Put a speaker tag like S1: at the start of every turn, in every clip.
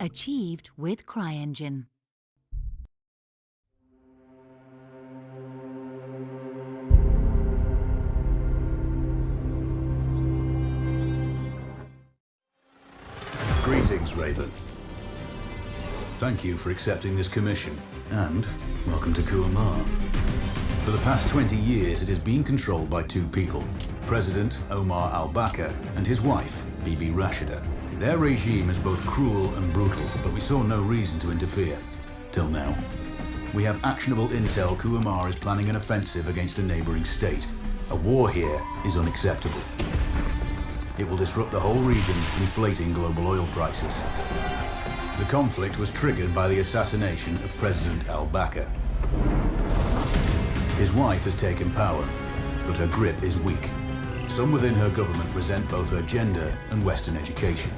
S1: Achieved with CryEngine.
S2: Greetings, Raven. Thank you for accepting this commission, and welcome to Kuamar. For the past 20 years, it has been controlled by two people, President Omar al-Bakr and his wife, Bibi Rashida. Their regime is both cruel and brutal, but we saw no reason to interfere. Till now. We have actionable intel Kuamar is planning an offensive against a neighboring state. A war here is unacceptable. It will disrupt the whole region, inflating global oil prices. The conflict was triggered by the assassination of President al-Bakr. His wife has taken power, but her grip is weak. Some within her government resent both her gender and Western education.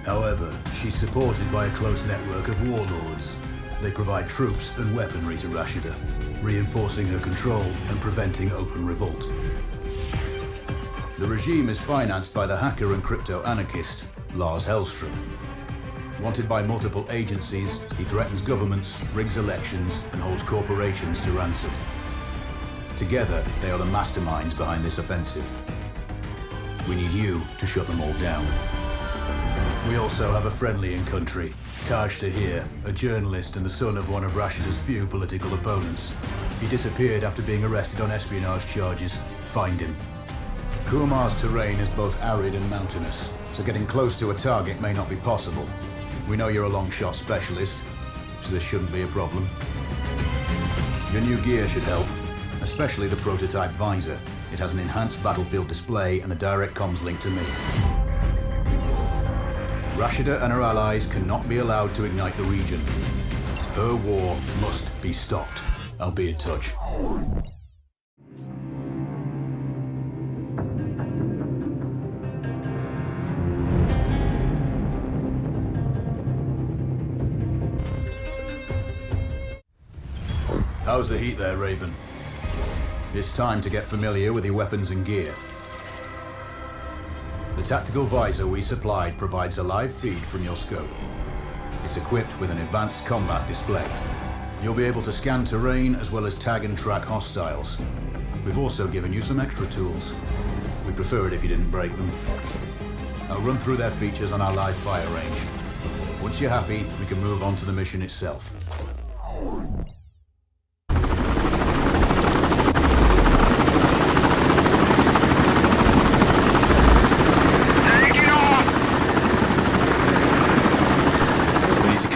S2: However, she's supported by a close network of warlords. They provide troops and weaponry to Rashida, reinforcing her control and preventing open revolt. The regime is financed by the hacker and crypto-anarchist, Lars Hellstrom. Wanted by multiple agencies, he threatens governments, rigs elections, and holds corporations to ransom. Together, they are the masterminds behind this offensive. We need you to shut them all down. We also have a friendly in country, Taj Tahir, a journalist and the son of one of Rashida's few political opponents. He disappeared after being arrested on espionage charges. Find him. Kuamar's terrain is both arid and mountainous, so getting close to a target may not be possible. We know you're a long-shot specialist, so this shouldn't be a problem. Your new gear should help, especially the prototype visor. It has an enhanced battlefield display and a direct comms link to me. Rashida and her allies cannot be allowed to ignite the region. Her war must be stopped. I'll be in touch. How's the heat there, Raven? It's time to get familiar with your weapons and gear. The tactical visor we supplied provides a live feed from your scope. It's equipped with an advanced combat display. You'll be able to scan terrain as well as tag and track hostiles. We've also given you some extra tools. We'd prefer it if you didn't break them. I'll run through their features on our live fire range. Once you're happy, we can move on to the mission itself.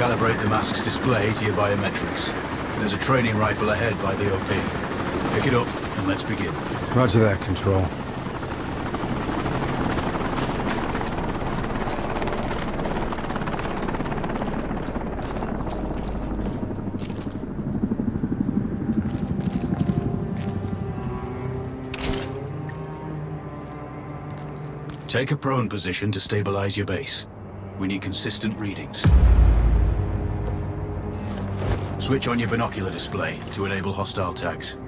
S2: Calibrate the mask's display to your biometrics. There's a training rifle ahead by the OP. Pick it up and let's begin.
S3: Roger that, Control.
S2: Take a prone position to stabilize your base. We need consistent readings. Switch on your binocular display to enable hostile tags.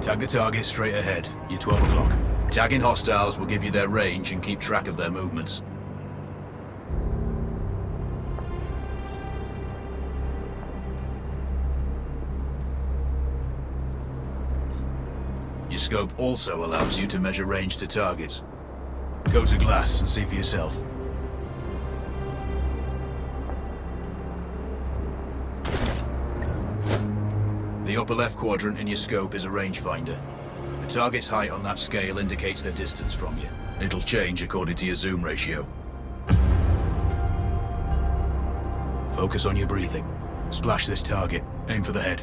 S2: Tag the target straight ahead, you're 12 o'clock. Tagging hostiles will give you their range and keep track of their movements. Your scope also allows you to measure range to targets. Go to glass and see for yourself. The upper left quadrant in your scope is a rangefinder. The target's height on that scale indicates their distance from you. It'll change according to your zoom ratio. Focus on your breathing. Splash this target. Aim for the head.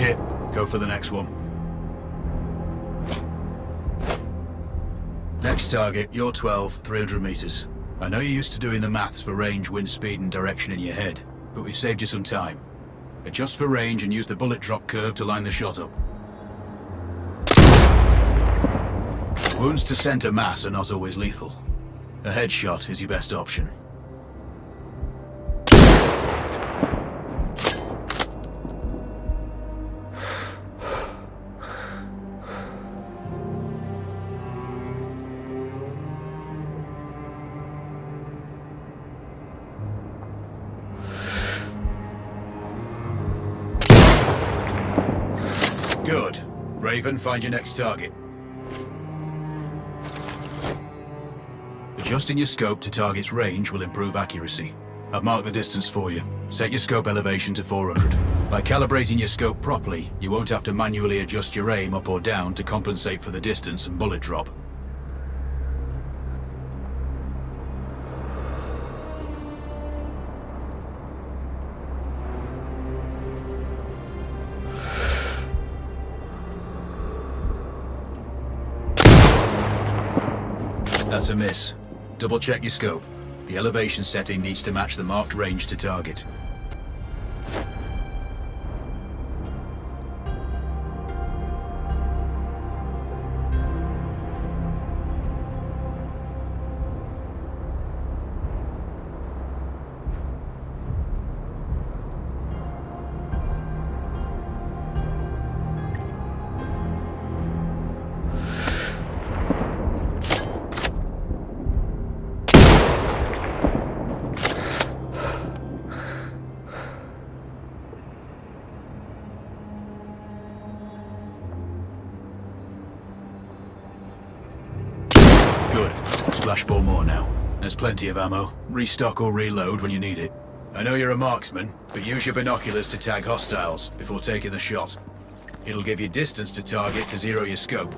S2: Hit. Go for the next one. Next target, you're 12, 300 meters. I know you're used to doing the maths for range, wind speed, and direction in your head, but we've saved you some time. Adjust for range and use the bullet drop curve to line the shot up. Wounds to center mass are not always lethal. A headshot is your best option. Good. Raven, find your next target. Adjusting your scope to target's range will improve accuracy. I've marked the distance for you. Set your scope elevation to 400. By calibrating your scope properly, you won't have to manually adjust your aim up or down to compensate for the distance and bullet drop. That's a miss. Double check your scope. The elevation setting needs to match the marked range to target. Good. Splash 4 more now. There's plenty of ammo. Restock or reload when you need it. I know you're a marksman, but use your binoculars to tag hostiles before taking the shot. It'll give you distance to target to zero your scope.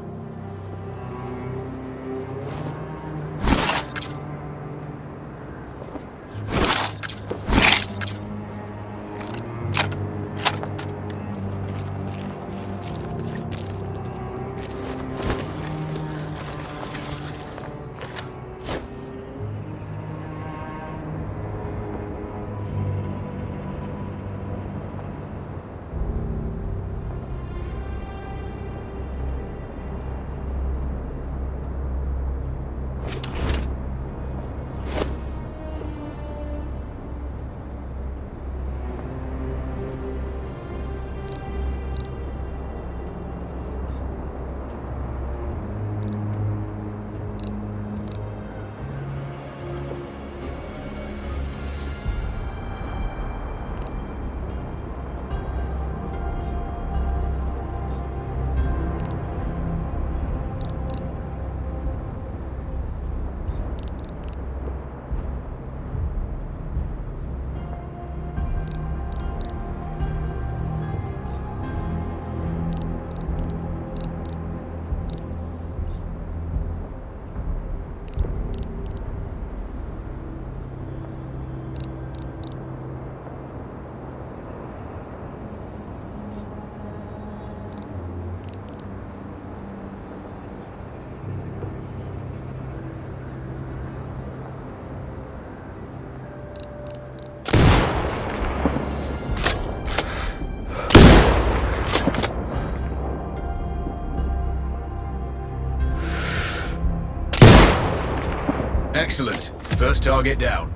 S2: Excellent. First target down.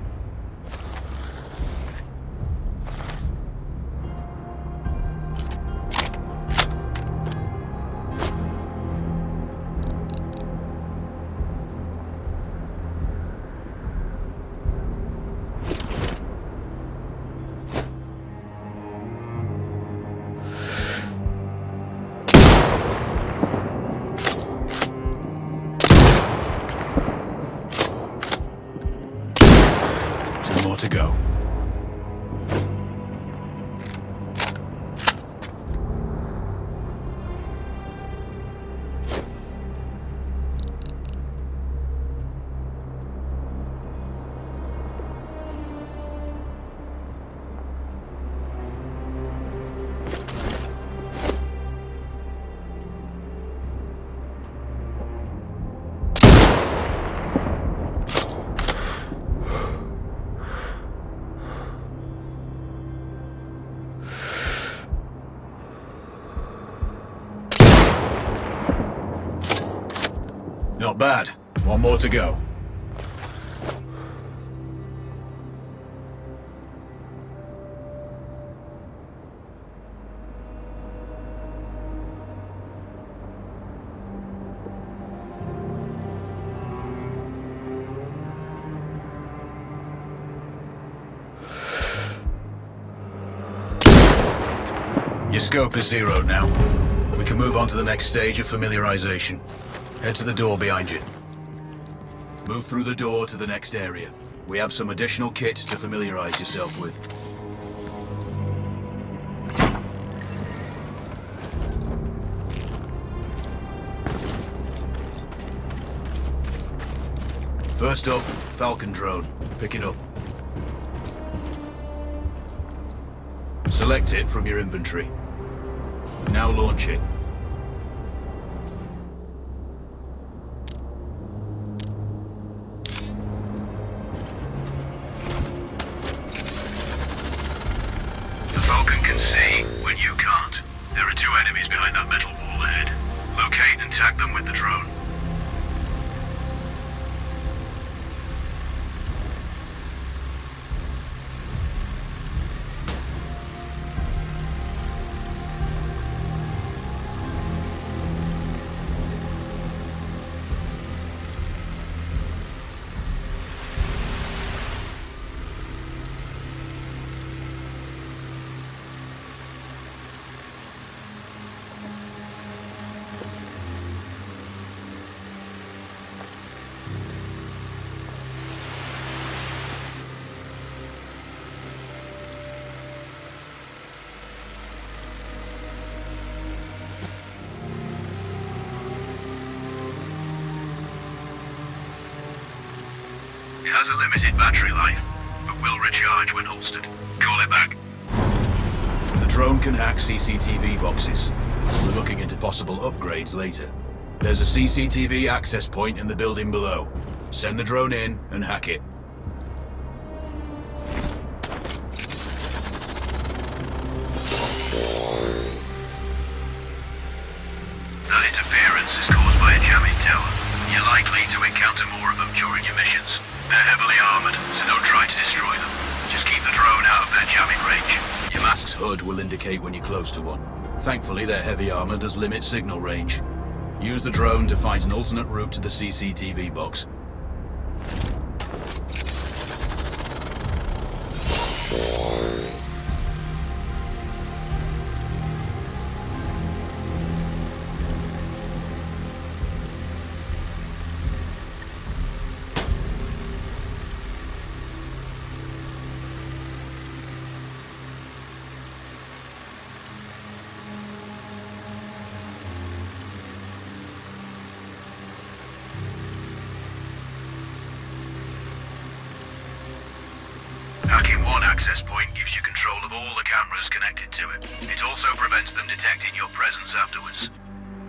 S2: More to go. Not bad. One more to go. Your scope is zero now. We can move on to the next stage of familiarization. Head to the door behind you. Move through the door to the next area. We have some additional kit to familiarize yourself with. First up, Falcon drone. Pick it up. Select it from your inventory. Now launch it.
S3: The Falcon can see when you can't. There are two enemies behind that metal wall ahead. Locate and tag them with the drone. It has a limited battery life, but will recharge when holstered. Call it back.
S2: The drone can hack CCTV boxes. We're looking into possible upgrades later. There's a CCTV access point in the building below. Send the drone in and hack it.
S3: That interference is caused by a jamming tower. You're likely to encounter more of them during your missions. They're heavily armored, so don't try to destroy them. Just keep the drone out of their jamming range.
S2: Your mask's hood will indicate when you're close to one. Thankfully, their heavy armor does limit signal range. Use the drone to find an alternate route to the CCTV box.
S3: Hacking one access point gives you control of all the cameras connected to it. It also prevents them detecting your presence afterwards.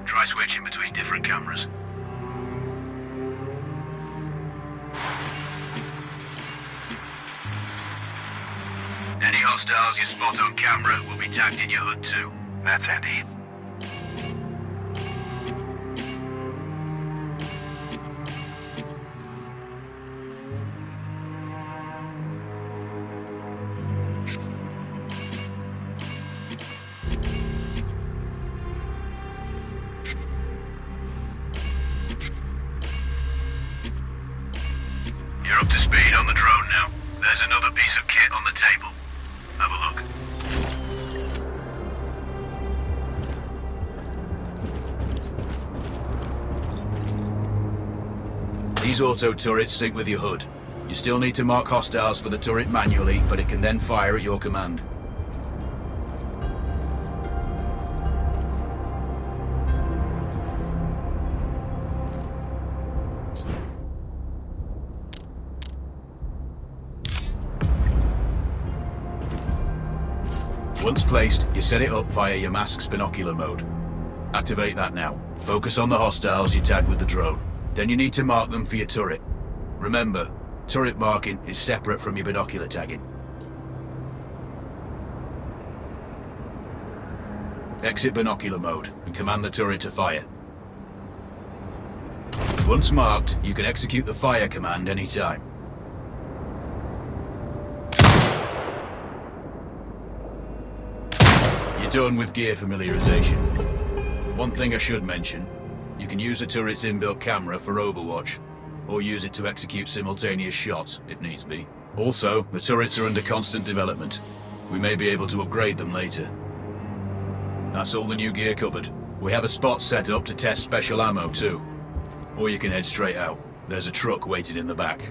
S3: Try switching between different cameras. Any hostiles you spot on camera will be tagged in your hood too. That's handy. You're up to speed on the drone now. There's another piece of kit on the table. Have a look.
S2: These auto turrets sync with your hood. You still need to mark hostiles for the turret manually, but it can then fire at your command. Once placed, you set it up via your mask's binocular mode. Activate that now. Focus on the hostiles you tag with the drone. Then you need to mark them for your turret. Remember, turret marking is separate from your binocular tagging. Exit binocular mode and command the turret to fire. Once marked, you can execute the fire command anytime. You're done with gear familiarization. One thing I should mention, you can use a turret's inbuilt camera for overwatch, or use it to execute simultaneous shots, if needs be. Also, the turrets are under constant development. We may be able to upgrade them later. That's all the new gear covered.
S3: We have a spot set up to test special ammo too. Or you can head straight out. There's a truck waiting in the back.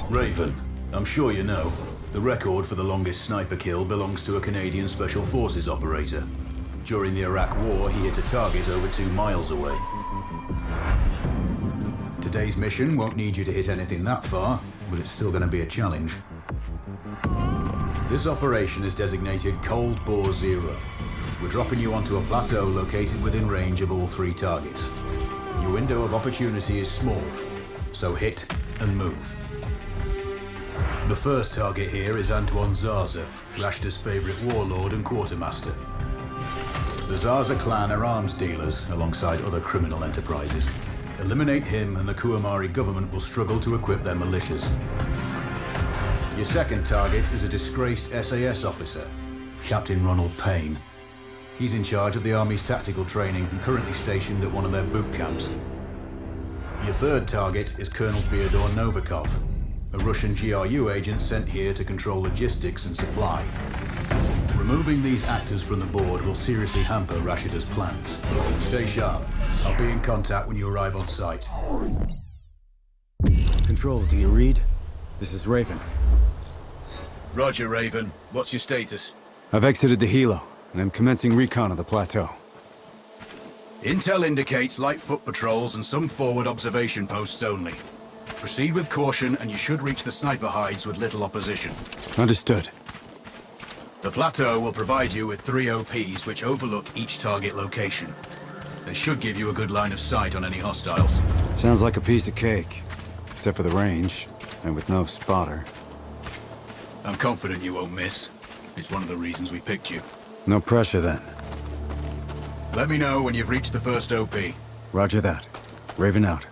S2: Raven, I'm sure you know, the record for the longest sniper kill belongs to a Canadian Special Forces operator. During the Iraq War, he hit a target over 2 miles away. Today's mission won't need you to hit anything that far, but it's still going to be a challenge. This operation is designated Cold Bore Zero. We're dropping you onto a plateau located within range of all 3 targets. Your window of opportunity is small, so hit and move. The first target here is ANTWAN ZARZA, Rashta's favorite warlord and quartermaster. The Zarza clan are arms dealers alongside other criminal enterprises. Eliminate him and the Kuamari government will struggle to equip their militias. Your second target is a disgraced SAS officer, Captain Ronald Payne. He's in charge of the Army's tactical training and currently stationed at one of their boot camps. Your third target is Colonel Fyodor Novikov, a Russian GRU agent sent here to control logistics and supply. Removing these actors from the board will seriously hamper Rashida's plans. Stay sharp. I'll be in contact when you arrive on site.
S4: Control, do you read? This is Raven.
S3: Roger, Raven. What's your status?
S4: I've exited the helo, and I'm commencing recon of the plateau.
S3: Intel indicates light foot patrols and some forward observation posts only. Proceed with caution and you should reach the sniper hides with little opposition.
S4: Understood.
S3: The plateau will provide you with 3 OPs which overlook each target location. They should give you a good line of sight on any hostiles.
S4: Sounds like a piece of cake. Except for the range, and with no spotter.
S3: I'm confident you won't miss. It's one of the reasons we picked you.
S4: No pressure then.
S3: Let me know when you've reached the first OP.
S4: Roger that. Raven out.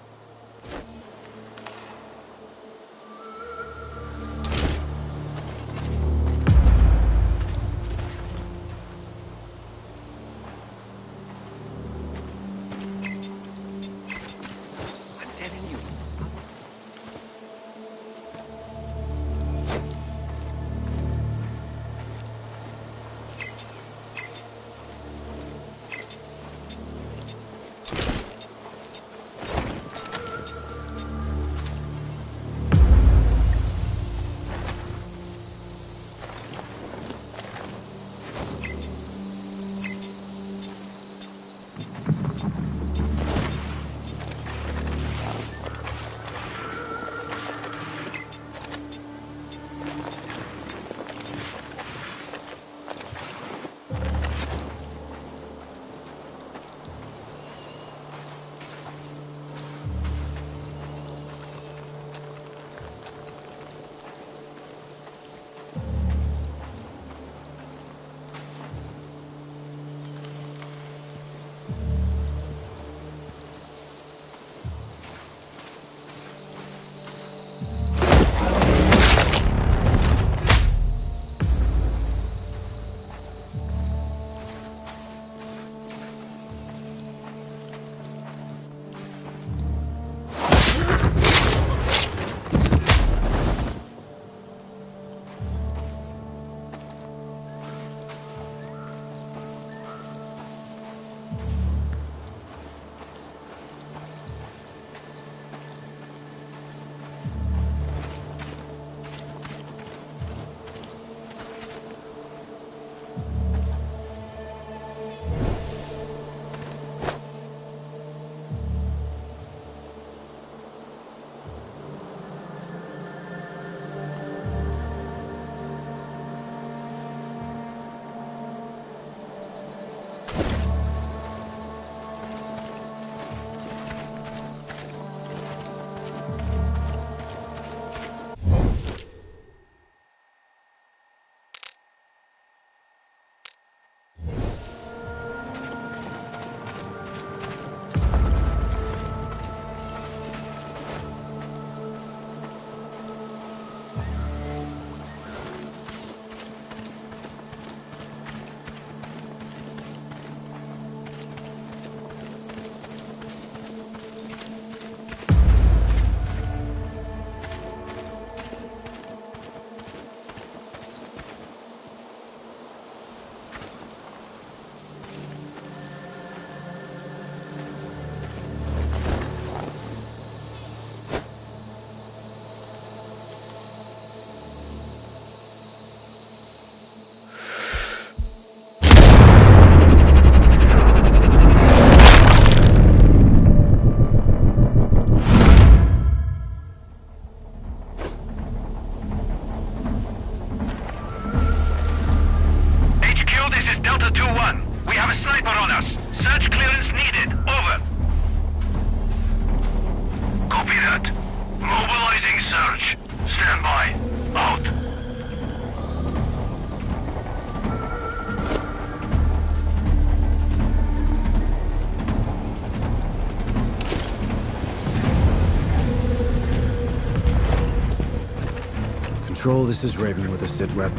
S4: Control, this is Raven with a sit rep.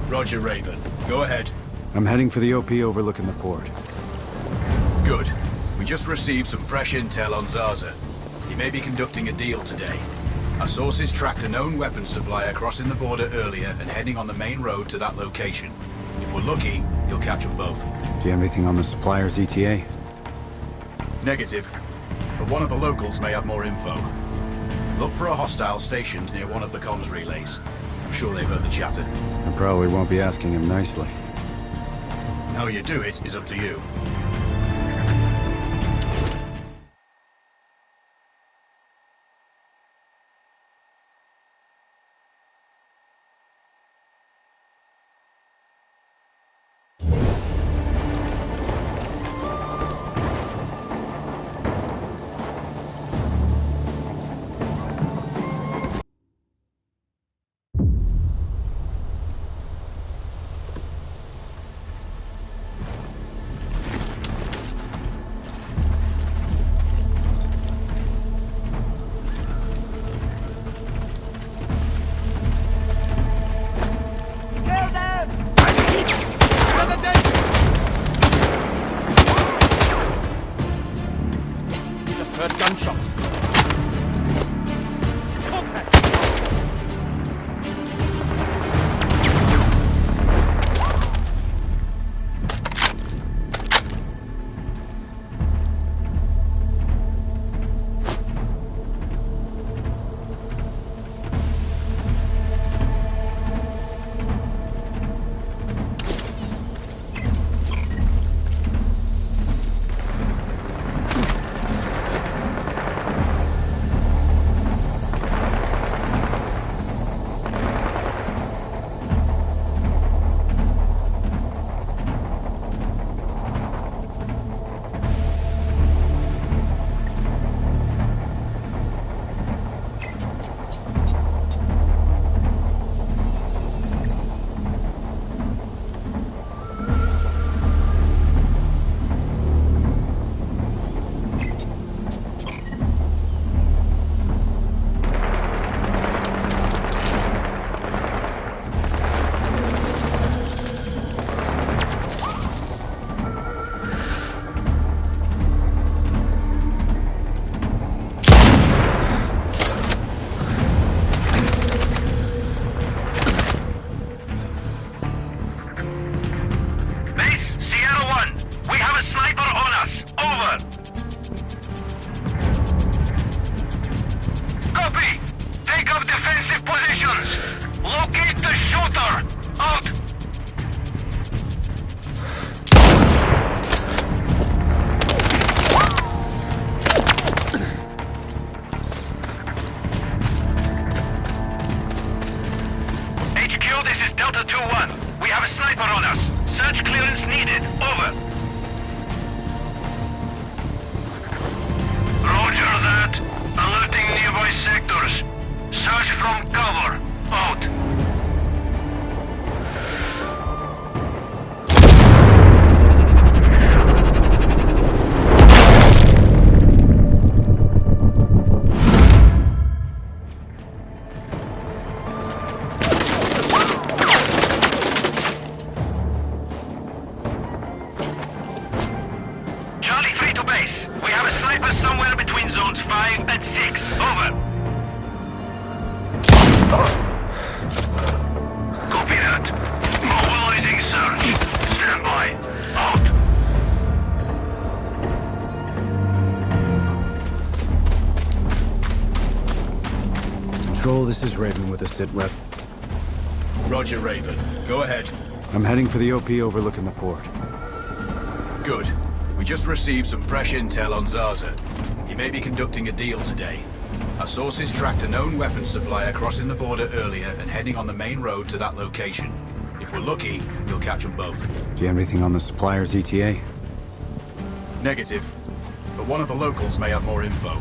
S2: Roger, Raven. Go ahead.
S4: I'm heading for the OP overlooking the port.
S2: Good. We just received some fresh intel on Zarza. He may be conducting a deal today. Our sources tracked a known weapons supplier crossing the border earlier and heading on the main road to that location. If we're lucky, you'll catch them both.
S4: Do you have anything on the supplier's ETA?
S2: Negative. But one of the locals may have more info. Look for a hostile stationed near one of the comms relays. I'm sure they've heard the chatter.
S4: I probably won't be asking him nicely.
S2: How you do it is up to you.
S5: Heard gunshots.
S4: Control, this is Raven with a sit rep.
S2: Roger, Raven. Go ahead.
S4: I'm heading for the OP overlooking the port.
S2: Good. We just received some fresh intel on Zarza. He may be conducting a deal today. Our sources tracked a known weapons supplier crossing the border earlier and heading on the main road to that location. If we're lucky, you'll catch them both.
S4: Do you have anything on the supplier's ETA?
S2: Negative. But one of the locals may have more info.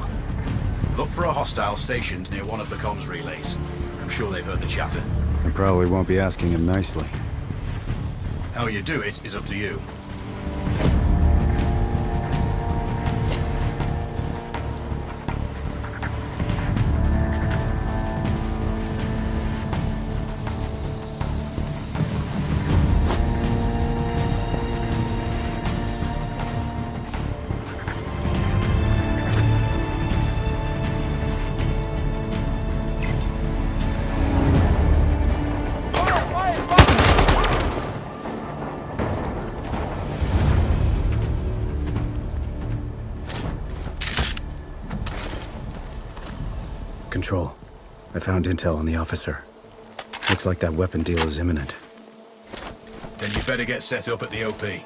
S2: Look for a hostile stationed near one of the comms relays. I'm sure they've heard the chatter.
S4: I probably won't be asking him nicely.
S2: How you do it is up to you.
S4: Control. I found intel on the officer. Looks like that weapon deal is imminent.
S2: Then you better get set up at the OP.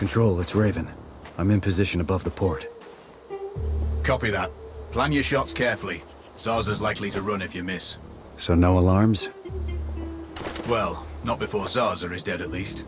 S4: Control, it's Raven. I'm in position above the port.
S2: Copy that. Plan your shots carefully. Zarza's likely to run if you miss.
S4: So no alarms?
S2: Well, not before Zarza is dead at least.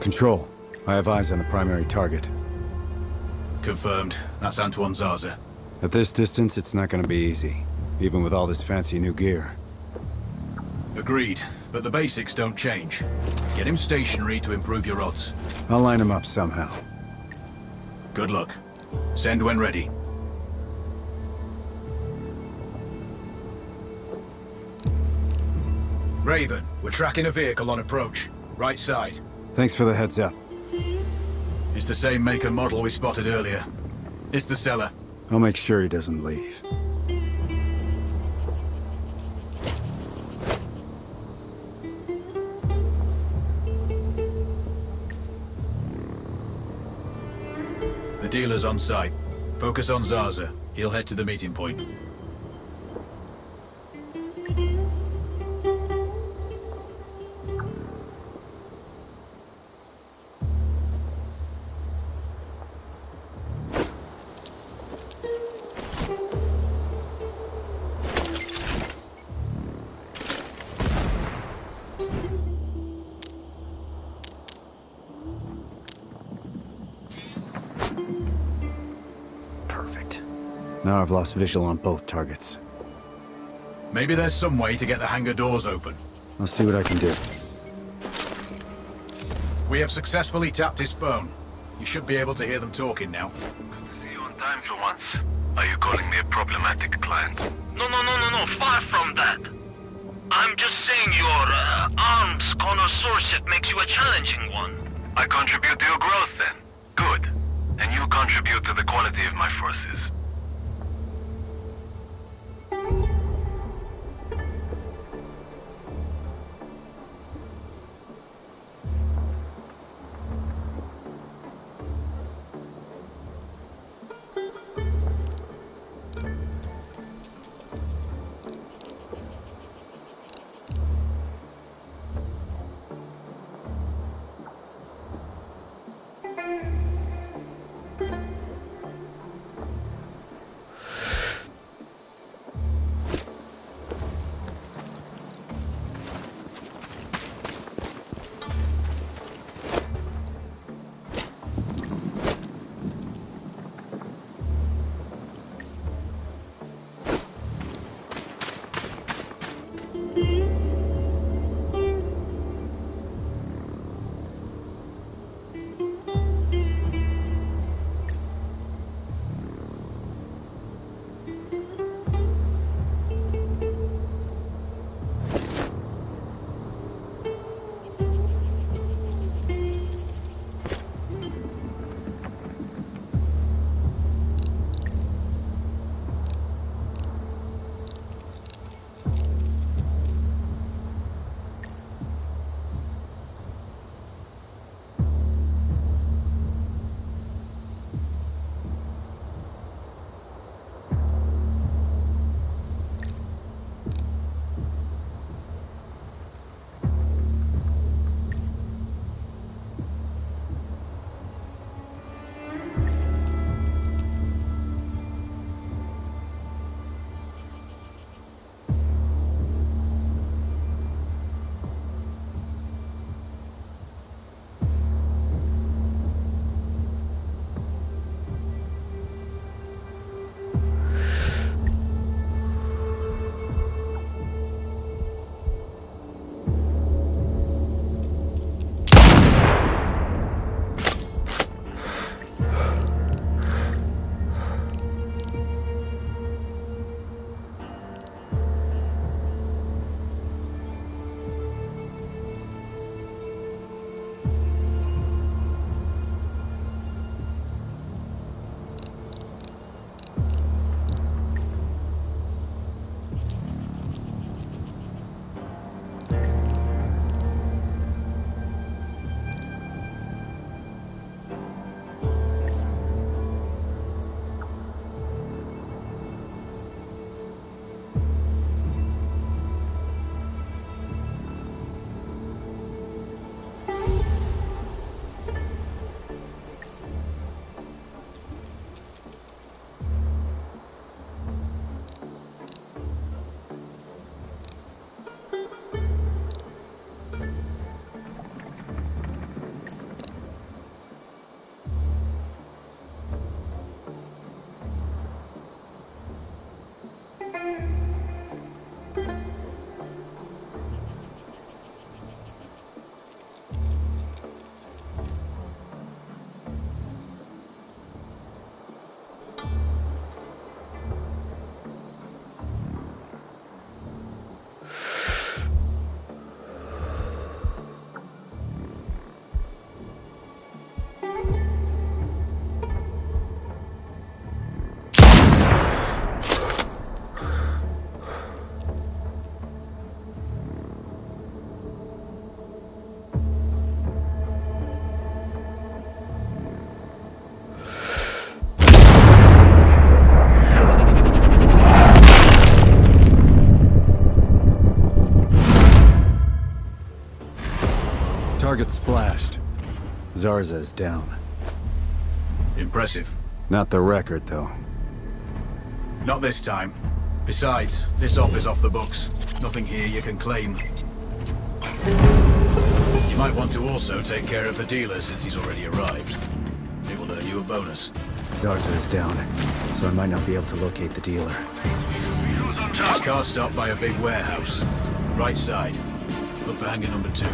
S4: Control, I have eyes on the primary target.
S3: Confirmed. That's ANTWAN ZARZA.
S4: At this distance, it's not gonna be easy, even with all this fancy new gear.
S3: Agreed, but the basics don't change. Get him stationary to improve your odds.
S4: I'll line him up somehow.
S3: Good luck. Send when ready. Raven, we're tracking a vehicle on approach. Right side.
S4: Thanks for the heads up.
S3: It's the same make and model we spotted earlier. It's the seller.
S4: I'll make sure he doesn't leave.
S3: The dealer's on site. Focus on Zarza. He'll head to the meeting point.
S4: Now I've lost visual on both targets.
S3: Maybe there's some way to get the hangar doors open.
S4: I'll see what I can do.
S3: We have successfully tapped his phone. You should be able to hear them talking now.
S5: Good to see you on time for once. Are you calling me a problematic client? No, far from that. I'm just saying your arms connoisseurship makes you a challenging one. I contribute to your growth then. Good. And you contribute to the quality of my forces.
S4: Target splashed. Zarza is down.
S2: Impressive.
S4: Not the record, though.
S2: Not this time. Besides, this op is off the books. Nothing here you can claim. You might want to also take care of the dealer since he's already arrived. It will earn you a bonus.
S4: Zarza is down, so I might not be able to locate the dealer.
S2: His car stopped by a big warehouse. Right side. Look for hangar number 2.